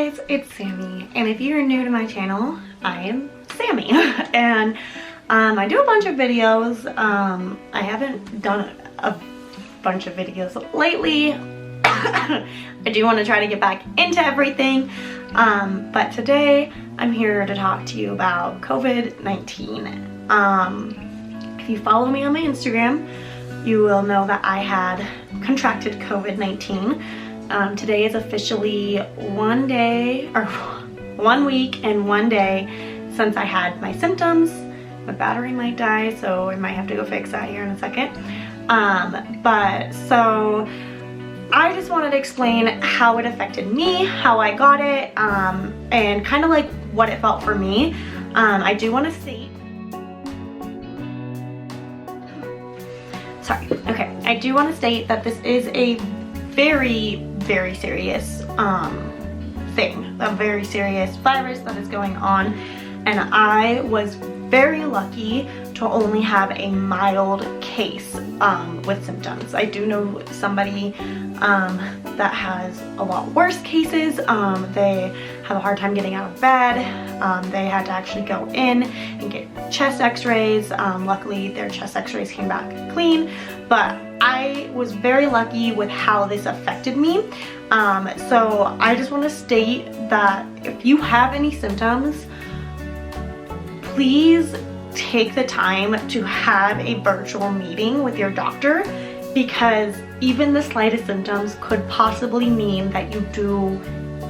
guys, it's Sammy, and if you're new to my channel, I am Sammy. And I do a bunch of videos. I haven't done a bunch of videos lately. I do want to try to get back into everything, but today I'm here to talk to you about COVID-19. If you follow me on my Instagram, you will know that I had contracted COVID-19. Today is officially 1 week and 1 day since I had my symptoms. My battery might die, so I might have to go fix that here in a second. But so I just wanted to explain how it affected me, how I got it, and kind of like what it felt for me. I do want to state, I do want to state that this is a very serious thing, a very serious virus that is going on, and I was very lucky to only have a mild case with symptoms. I do know somebody that has a lot worse cases. They have a hard time getting out of bed. They had to actually go in and get chest x-rays. Luckily their chest x-rays came back clean, but I was very lucky with how this affected me. So I just want to state that if you have any symptoms, please take the time to have a virtual meeting with your doctor, because even the slightest symptoms could possibly mean that you do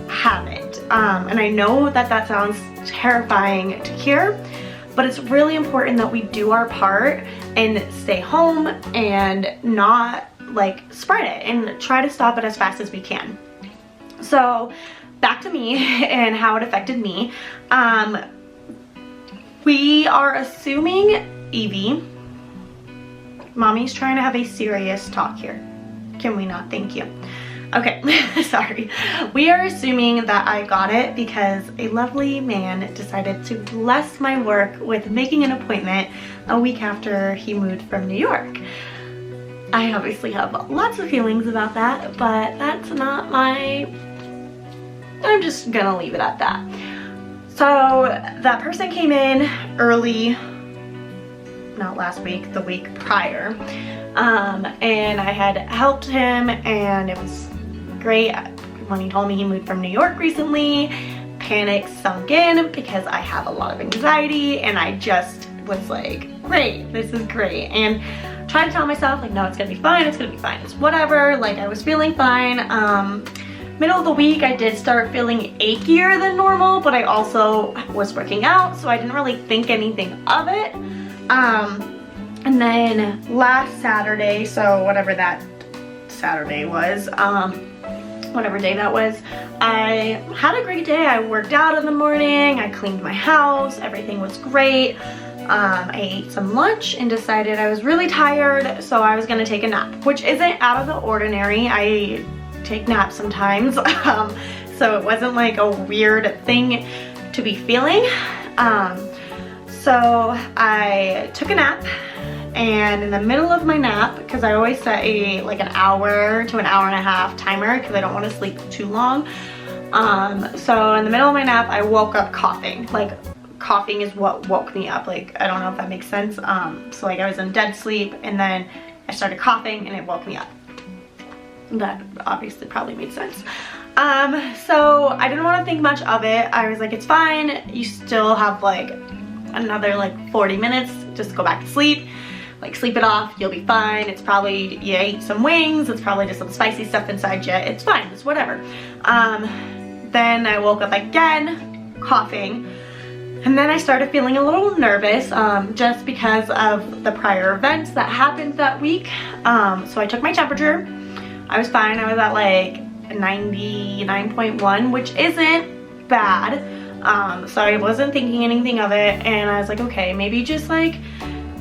have it. And I know that that sounds terrifying to hear, but it's really important that we do our part and stay home and not like spread it and try to stop it as fast as we can. So back to me and how it affected me. We are assuming, Evie, Mommy's trying to have a serious talk here. Can we not? Thank you. Okay, sorry. We are assuming that I got it because a lovely man decided to bless my work with making an appointment a week after he moved from New York. I obviously have lots of feelings about that, but that's not I'm just gonna leave it at that. So that person came in early, not last week, the week prior, and I had helped him, and it was great. When he told me he moved from New York recently, panic sunk in because I have a lot of anxiety, and I just was like, great, this is great, and tried to tell myself like, no, it's gonna be fine, it's gonna be fine, it's whatever. Like, I was feeling fine. Middle of the week I did start feeling achier than normal, but I also was working out, so I didn't really think anything of it. And then last Saturday, so whatever that Saturday was, whatever day that was, I had a great day. I worked out in the morning, I cleaned my house, everything was great. I ate some lunch and decided I was really tired, so I was gonna take a nap, which isn't out of the ordinary. I take naps sometimes, so it wasn't like a weird thing to be feeling. So I took a nap, and in the middle of my nap, because I always set like an hour to an hour and a half timer because I don't want to sleep too long, so in the middle of my nap I woke up coughing. Like, coughing is what woke me up. Like, I don't know if that makes sense. So like I was in dead sleep, and then I started coughing and it woke me up. That obviously probably made sense. So I didn't want to think much of it. I was like, it's fine, you still have like another like 40 minutes, just go back to sleep, like sleep it off, you'll be fine. It's probably, you ate some wings, it's probably just some spicy stuff inside you, it's fine, it's whatever. Then I woke up again coughing, and then I started feeling a little nervous, just because of the prior events that happened that week. So I took my temperature. I was fine. I was at like 99.1, which isn't bad. So I wasn't thinking anything of it, and I was like, okay, maybe just like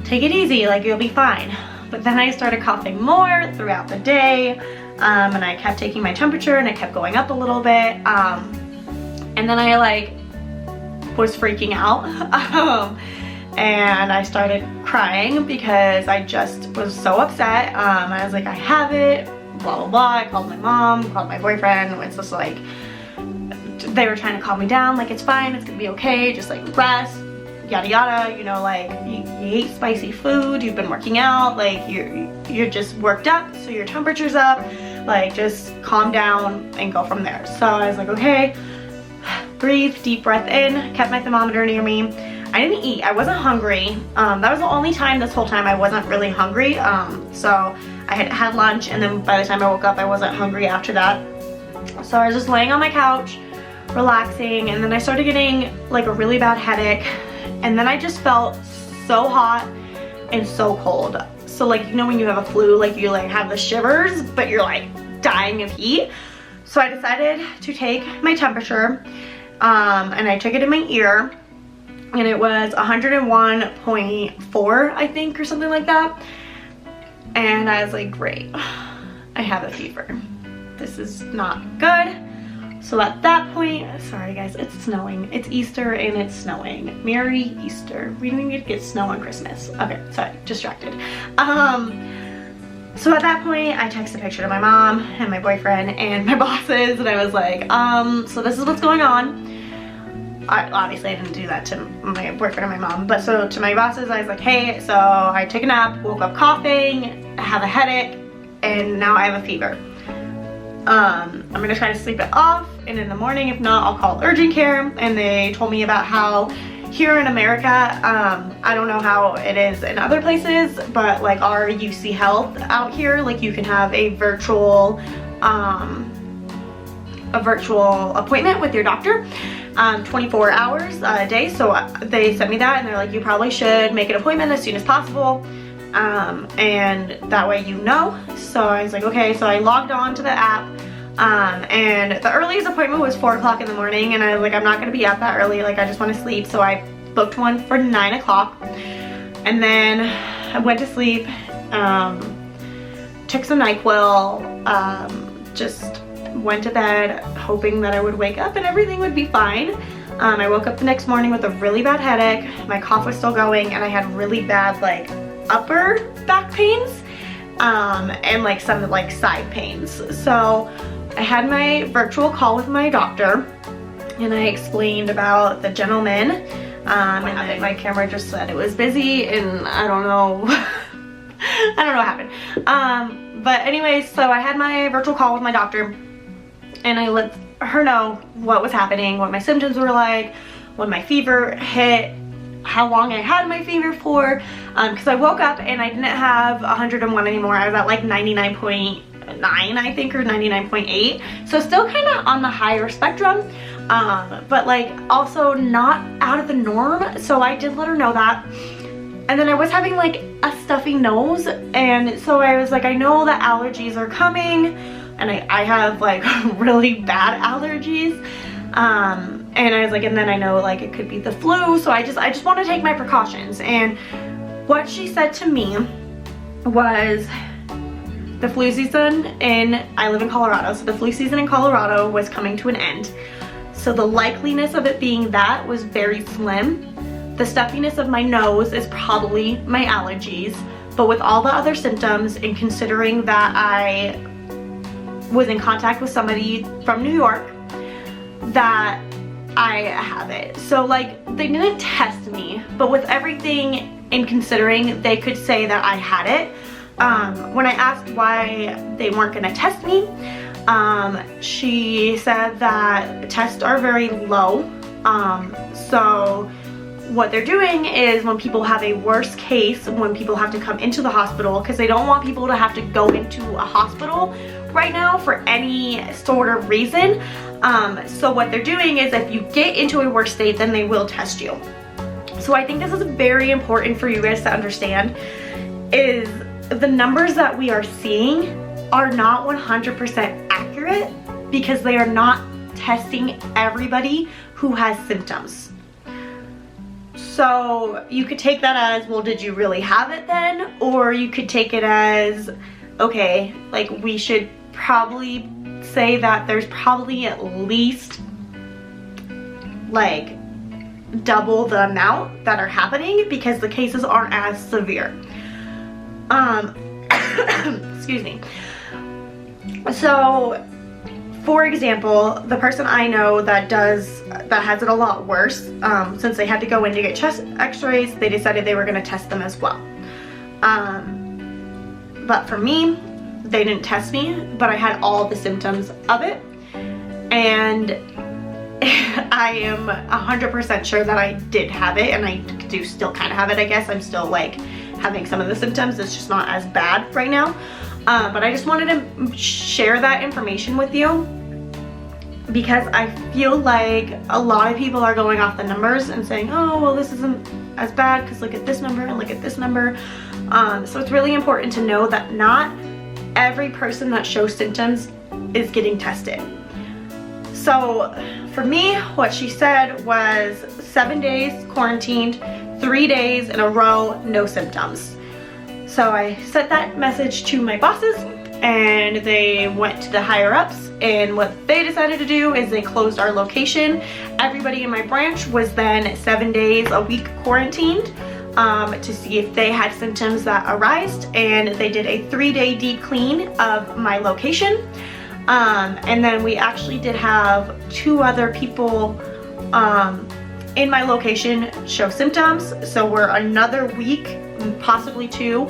take it easy, like you'll be fine. But then I started coughing more throughout the day, and I kept taking my temperature, and it kept going up a little bit. And then I like was freaking out. And I started crying because I just was so upset. I was like, I have it, blah blah blah. I called my mom, called my boyfriend. It's just like they were trying to calm me down, like, it's fine, it's gonna be okay, just like rest, yada yada, you know, like you hate spicy food, you've been working out, like you're just worked up, so your temperature's up, like just calm down and go from there. So I was like, okay, breathe, deep breath in, kept my thermometer near me. I didn't eat, I wasn't hungry. That was the only time this whole time I wasn't really hungry. So I had lunch, and then by the time I woke up I wasn't hungry after that. So I was just laying on my couch, relaxing, and then I started getting like a really bad headache, and then I just felt so hot and so cold. So like, you know when you have a flu, like you like have the shivers, but you're like dying of heat. So I decided to take my temperature, and I took it in my ear, and it was 101.4, I think, or something like that. And I was like, great, I have a fever. This is not good. So at that point, sorry guys, it's snowing. It's Easter and it's snowing. Merry Easter. We don't even get snow on Christmas. Okay, sorry, distracted. So at that point, I texted a picture to my mom and my boyfriend and my bosses, and I was like, so this is what's going on. Obviously I didn't do that to my boyfriend and my mom, but so to my bosses, I was like, hey, so I took a nap, woke up coughing, I have a headache, and now I have a fever. I'm gonna try to sleep it off, and in the morning, if not, I'll call urgent care. And they told me about how here in America, I don't know how it is in other places, but like our UC Health out here, like you can have a virtual appointment with your doctor 24 hours a day. So they sent me that, and they're like, you probably should make an appointment as soon as possible, and that way you know. So I was like, okay. So I logged on to the app, and the earliest appointment was 4 o'clock in the morning, and I was like, I'm not gonna be up that early, like I just want to sleep. So I booked one for 9 o'clock, and then I went to sleep, took some NyQuil, just went to bed hoping that I would wake up and everything would be fine. I woke up the next morning with a really bad headache, my cough was still going, and I had really bad like upper back pains, and like some like side pains. So I had my virtual call with my doctor, and I explained about the gentleman, and then my camera just said it was busy, and I don't know I don't know what happened. But anyways, so I had my virtual call with my doctor, and I let her know what was happening, what my symptoms were like, when my fever hit, how long I had my fever for, because I woke up and I didn't have 101 anymore. I was at like 99.9, I think, or 99.8, so still kind of on the higher spectrum, but like also not out of the norm. So I did let her know that. And then I was having like a stuffy nose, and so I was like, I know that allergies are coming, and I have like really bad allergies, and I was like, and then I know like it could be the flu, so I just want to take my precautions. And what she said to me was, the flu season I live in Colorado, so the flu season in Colorado was coming to an end, so the likeliness of it being that was very slim. The stuffiness of my nose is probably my allergies, but with all the other symptoms, and considering that I was in contact with somebody from New York, that I have it. So like, they didn't test me, but with everything in considering, they could say that I had it. When I asked why they weren't gonna test me, she said that tests are very low. So what they're doing is, when people have a worst case, when people have to come into the hospital, because they don't want people to have to go into a hospital right now for any sort of reason. So what they're doing is, if you get into a worse state, then they will test you. So I think this is very important for you guys to understand, is the numbers that we are seeing are not 100% accurate, because they are not testing everybody who has symptoms. So you could take that as, well, did you really have it then? Or you could take it as, okay, like we should probably say that there's probably at least like double the amount that are happening, because the cases aren't as severe. Excuse me. So for example, the person I know that has it a lot worse, since they had to go in to get chest x-rays, they decided they were going to test them as well. But for me, they didn't test me, but I had all the symptoms of it, and I am 100% sure that I did have it, and I do still kind of have it, I guess. I'm still like having some of the symptoms. It's just not as bad right now. But I just wanted to share that information with you because I feel like a lot of people are going off the numbers and saying, oh, well, this isn't as bad because look at this number and look at this number. So it's really important to know that not every person that shows symptoms is getting tested. So for me, what she said was 7 days quarantined, 3 days in a row, no symptoms. So I sent that message to my bosses, and they went to the higher ups, and what they decided to do is they closed our location. Everybody in my branch was then 7 days a week quarantined to see if they had symptoms that arose, and they did a 3-day deep clean of my location. And then we actually did have 2 other people in my location show symptoms, so we're another week, possibly 2,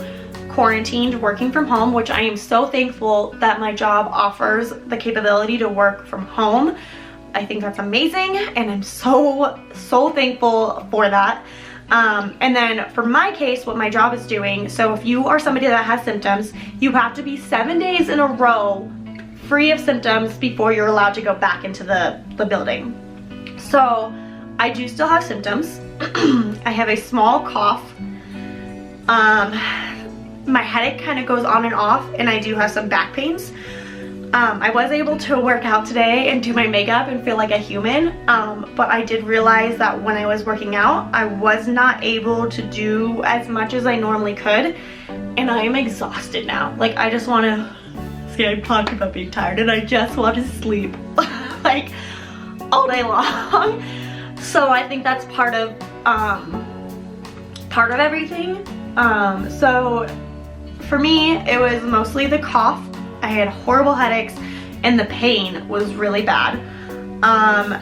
quarantined working from home, which I am so thankful that my job offers the capability to work from home. I think that's amazing, and I'm so thankful for that. And then for my case, what my job is doing, so if you are somebody that has symptoms, you have to be 7 days in a row free of symptoms before you're allowed to go back into the building. So I do still have symptoms. I have a small cough. My headache kind of goes on and off, and I do have some back pains. I was able to work out today and do my makeup and feel like a human, but I did realize that when I was working out, I was not able to do as much as I normally could, and I am exhausted now. Like, I just want to, see, I'm talking about being tired, and I just want to sleep, like, all day long. So I think that's part of everything. So for me, it was mostly the cough. I had horrible headaches, and the pain was really bad.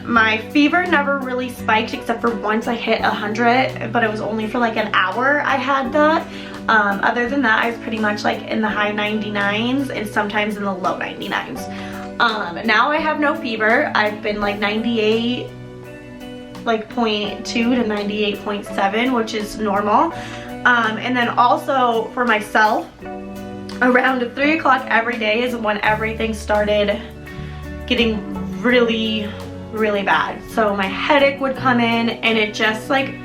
My fever never really spiked except for once I hit 100, but it was only for like an hour I had that. Other than that, I was pretty much like in the high 99s and sometimes in the low 99s. Now I have no fever. I've been like 98, like 0.2 to 98.7, which is normal. And then also for myself, around 3 o'clock every day is when everything started getting really bad. So my headache would come in, and it just like,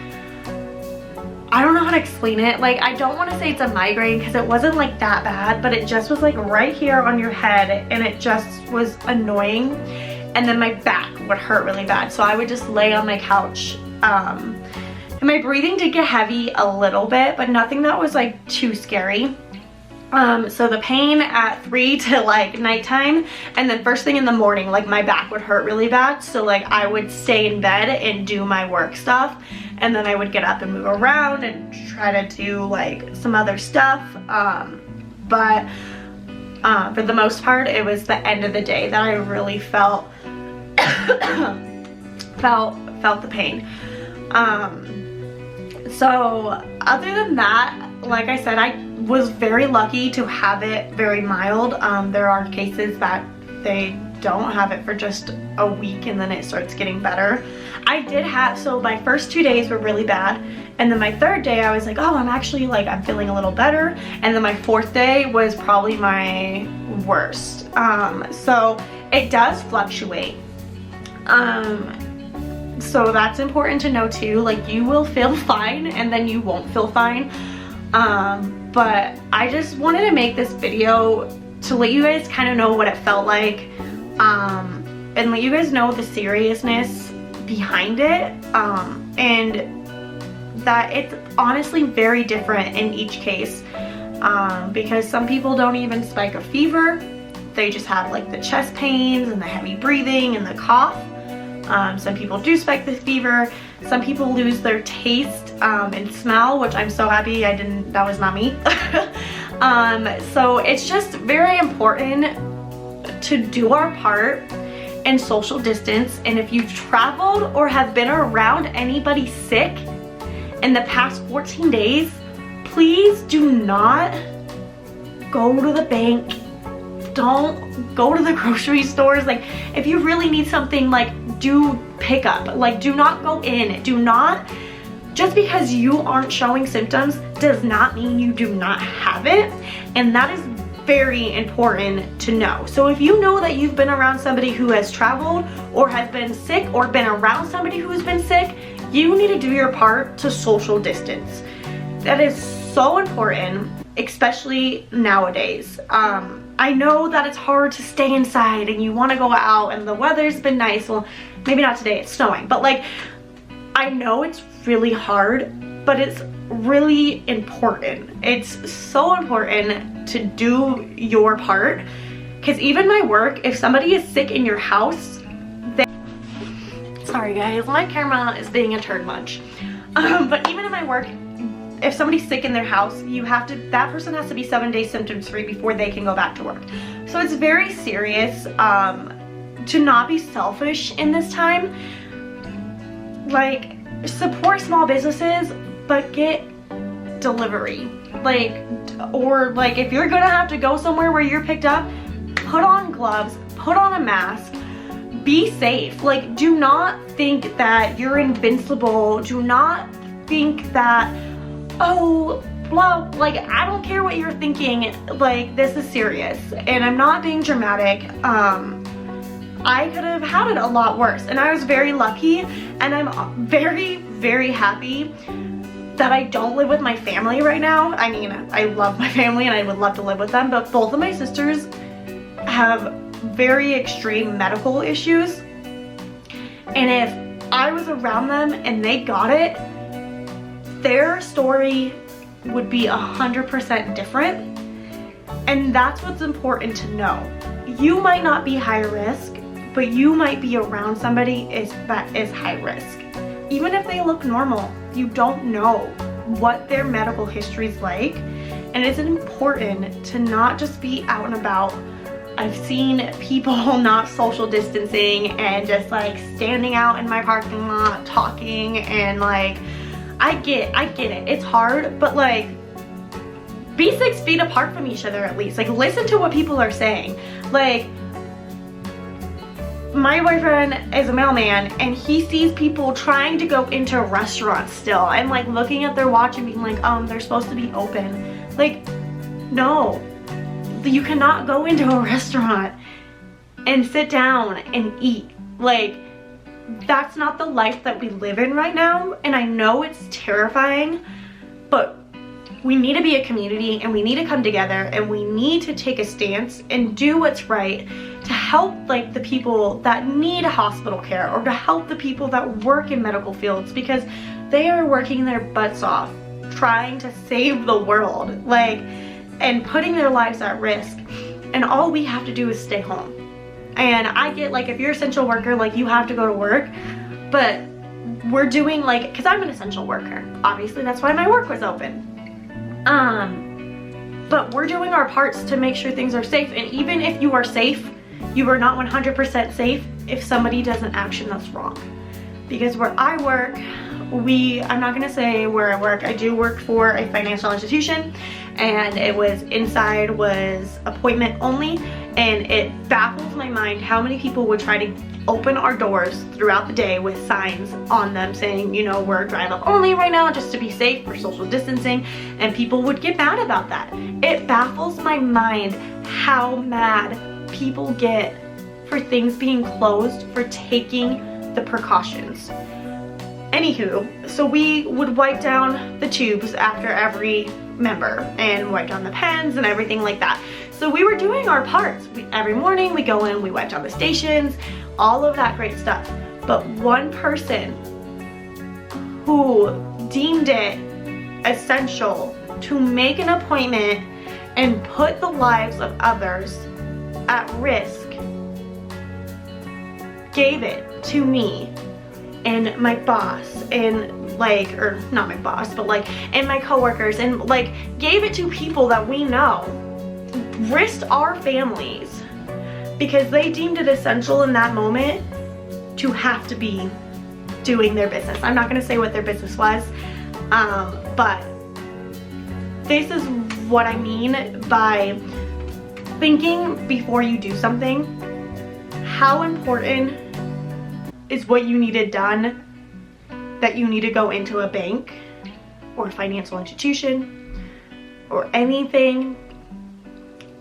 I don't know how to explain it. Like, I don't want to say it's a migraine because it wasn't like that bad, but it just was like right here on your head, and it just was annoying. And then my back would hurt really bad, so I would just lay on my couch. And my breathing did get heavy a little bit, but nothing that was like too scary. So the pain at 3 to like nighttime, and then first thing in the morning, like my back would hurt really bad. So like I would stay in bed and do my work stuff, and then I would get up and move around and try to do like some other stuff. But for the most part, it was the end of the day that I really felt felt the pain. So other than that, like I said, I was very lucky to have it very mild. There are cases that they don't have it for just a week and then it starts getting better. I did have, so my first 2 days were really bad, and then my 3rd day I was like, oh, I'm feeling a little better, and then my 4th day was probably my worst. So it does fluctuate. So that's important to know too. Like, you will feel fine and then you won't feel fine. But I just wanted to make this video to let you guys kind of know what it felt like, and let you guys know the seriousness behind it, and that it's honestly very different in each case, because some people don't even spike a fever. They just have like the chest pains and the heavy breathing and the cough. Some people do spike the fever. Some people lose their taste and smell, which I'm so happy that was not me. So it's just very important to do our part and social distance. And if you've traveled or have been around anybody sick in the past 14 days, please do not go to the bank. Don't go to the grocery stores. Like, if you really need something, like, do pick up. Like, do not go in. Do not, just because you aren't showing symptoms does not mean you do not have it. And that is very important to know. So if you know that you've been around somebody who has traveled or has been sick or been around somebody who has been sick, you need to do your part to social distance. That is so important, especially nowadays. I know that it's hard to stay inside and you want to go out and the weather's been nice. Well, maybe not today, it's snowing, but like, I know it's really hard, but it's really important. It's so important to do your part, because even my work, if somebody is sick in your house, sorry guys, my camera is being a turd munch. But even in my work, if somebody's sick in their house, that person has to be 7 days symptoms free before they can go back to work. So it's very serious to not be selfish in this time. Like, support small businesses, but get delivery. Like, or like, if you're gonna have to go somewhere where you're picked up, put on gloves, put on a mask, be safe. Like, do not think that you're invincible. Do not think that, oh, well, like, I don't care what you're thinking. Like, this is serious, and I'm not being dramatic. I could have had it a lot worse, and I was very lucky, and I'm very, very happy that I don't live with my family right now. I mean, I love my family and I would love to live with them, but both of my sisters have very extreme medical issues, and if I was around them and they got it, their story would be 100% different. And that's what's important to know. You might not be high risk, but you might be around somebody that is high risk. Even if they look normal, you don't know what their medical history is like. And it's important to not just be out and about. I've seen people not social distancing and just like standing out in my parking lot talking, and like, I get it. It's hard, but like, be 6 feet apart from each other at least. Like, listen to what people are saying. Like, my boyfriend is a mailman and he sees people trying to go into restaurants still and like looking at their watch and being like, they're supposed to be open. Like, no, you cannot go into a restaurant and sit down and eat. Like, that's not the life that we live in right now. And I know it's terrifying, but we need to be a community and we need to come together and we need to take a stance and do what's right to help like the people that need hospital care, or to help the people that work in medical fields, because they are working their butts off trying to save the world, like, and putting their lives at risk. And all we have to do is stay home. And I get, like, if you're an essential worker, like, you have to go to work, but we're doing, like, because I'm an essential worker, obviously that's why my work was open. But we're doing our parts to make sure things are safe. And even if you are safe, you are not 100% safe if somebody does an action that's wrong. Because where I work, I'm not gonna say where I work, I do work for a financial institution, and it was inside, was appointment only, and it baffles my mind how many people would try to open our doors throughout the day with signs on them saying, you know, we're drive up only right now just to be safe, for social distancing, and people would get mad about that. It baffles my mind how mad people get for things being closed, for taking the precautions. Anywho, so we would wipe down the tubes after every member and wipe down the pens and everything like that. So we were doing our parts. Every morning we go in, we wipe down the stations, all of that great stuff. But one person who deemed it essential to make an appointment and put the lives of others at risk gave it to me and my boss, and like, or not my boss, but like, and my coworkers, and like gave it to people that we know, risked our families because they deemed it essential in that moment to have to be doing their business. I'm not going to say what their business was, but this is what I mean by thinking before you do something. How important is what you needed done that you need to go into a bank or a financial institution or anything?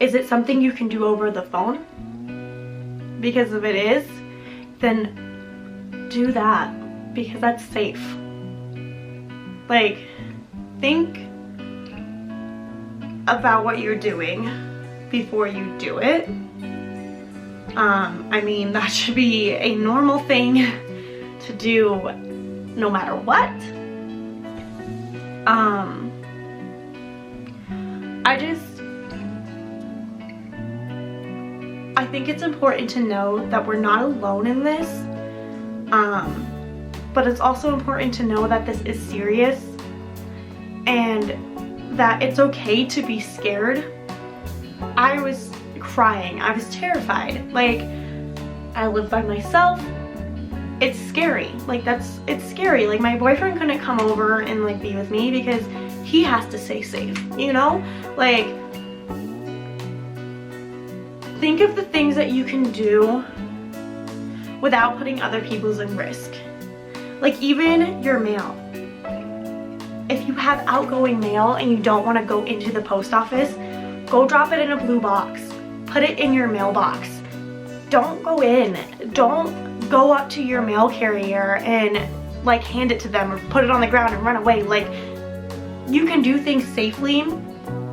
Is it something you can do over the phone? Because if it is, then do that, because that's safe. Like, think about what you're doing before you do it. I mean, that should be a normal thing to do no matter what. I think it's important to know that we're not alone in this, but it's also important to know that this is serious and that it's okay to be scared. I was crying. I was terrified. Like, I live by myself. It's scary. Like, it's scary. Like, my boyfriend couldn't come over and like be with me because he has to stay safe, you know? Like, think of the things that you can do without putting other people's in risk. Like, even your mail. If you have outgoing mail and you don't want to go into the post office, go drop it in a blue box. Put it in your mailbox. Don't go in. Don't go up to your mail carrier and like hand it to them or put it on the ground and run away. Like, you can do things safely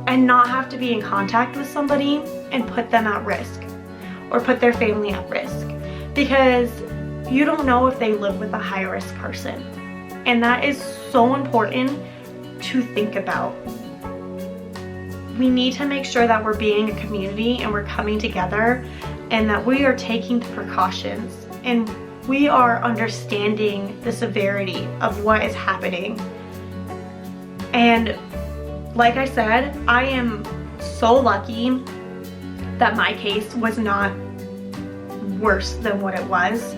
and not have to be in contact with somebody and put them at risk or put their family at risk, because you don't know if they live with a high risk person. And that is so important to think about. We need to make sure that we're being a community and we're coming together and that we are taking the precautions and we are understanding the severity of what is happening. And like I said, I am so lucky that my case was not worse than what it was.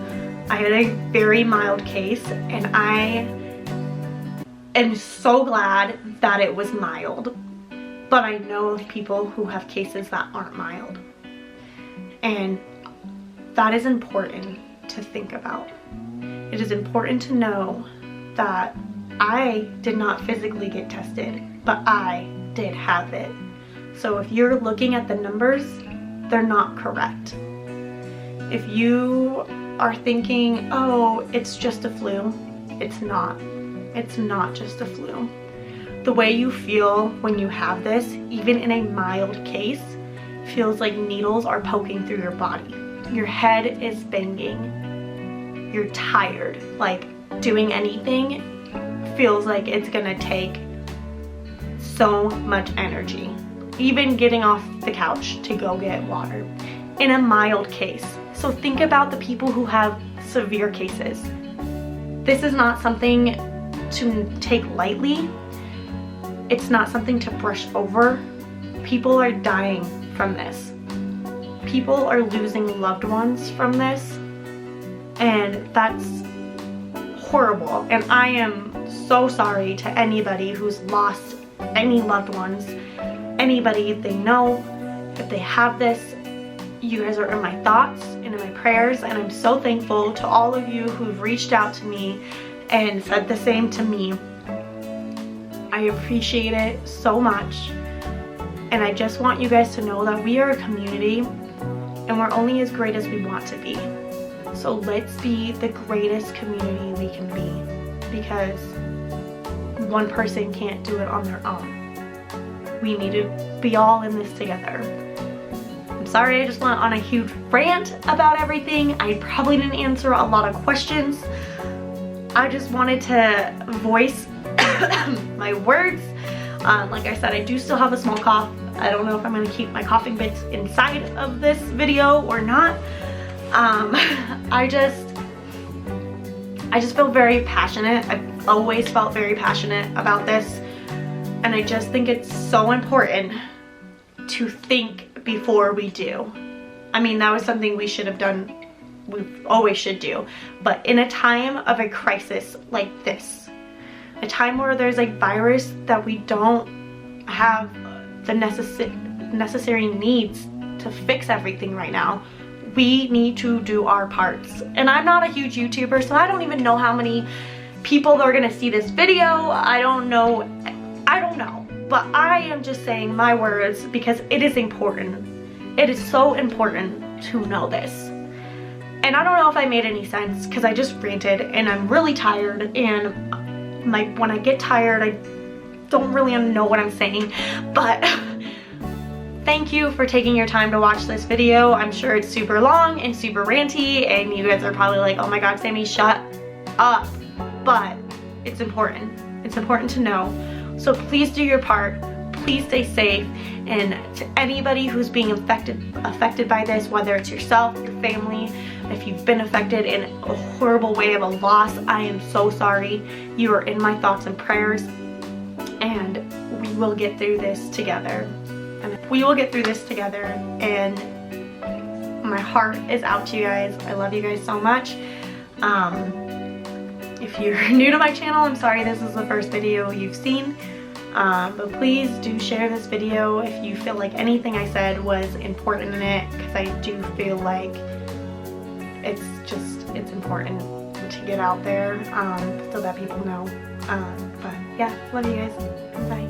I had a very mild case and I am so glad that it was mild. But I know of people who have cases that aren't mild. And that is important to think about. It is important to know that I did not physically get tested, but I did have it. So if you're looking at the numbers, they're not correct. If you are thinking, oh, it's just a flu, it's not. It's not just a flu. The way you feel when you have this, even in a mild case, feels like needles are poking through your body. Your head is banging. You're tired. Like, doing anything feels like it's gonna take so much energy. Even getting off the couch to go get water in a mild case. So think about the people who have severe cases. This is not something to take lightly. It's not something to brush over. People are dying from this. People are losing loved ones from this, and that's horrible. And I am so sorry to anybody who's lost any loved ones, anybody they know. If they have this, you guys are in my thoughts and in my prayers, and I'm so thankful to all of you who've reached out to me and said the same to me. I appreciate it so much, and I just want you guys to know that we are a community and we're only as great as we want to be. So let's be the greatest community we can be, because one person can't do it on their own. We need to be all in this together. I'm sorry I just went on a huge rant about everything. I probably didn't answer a lot of questions. I just wanted to voice my words. Like I said, I do still have a small cough. I don't know if I'm going to keep my coughing bits inside of this video or not. I just feel very passionate. I've always felt very passionate about this, and I just think it's so important to think before we do. I mean, that was something we should have done, we always should do. But in a time of a crisis like this, a time where there's a virus that we don't have the necessary needs to fix everything right now, we need to do our parts. And I'm not a huge YouTuber, so I don't even know how many people are gonna see this video. I don't know, but I am just saying my words because it is important. It is so important to know this. And I don't know if I made any sense because I just ranted and I'm really tired, and when I get tired I don't really know what I'm saying. But thank you for taking your time to watch this video. I'm sure it's super long and super ranty and you guys are probably like, oh my god, Sammy, shut up. But it's important. It's important to know. So please do your part. Please stay safe. And to anybody who's being affected by this, whether it's yourself, your family, if you've been affected in a horrible way of a loss, I am so sorry. You are in my thoughts and prayers. And we will get through this together. And my heart is out to you guys. I love you guys so much. If you're new to my channel, I'm sorry this is the first video you've seen. But please do share this video if you feel like anything I said was important in it, because I do feel like it's important to get out there so that people know. But yeah, love you guys. Bye.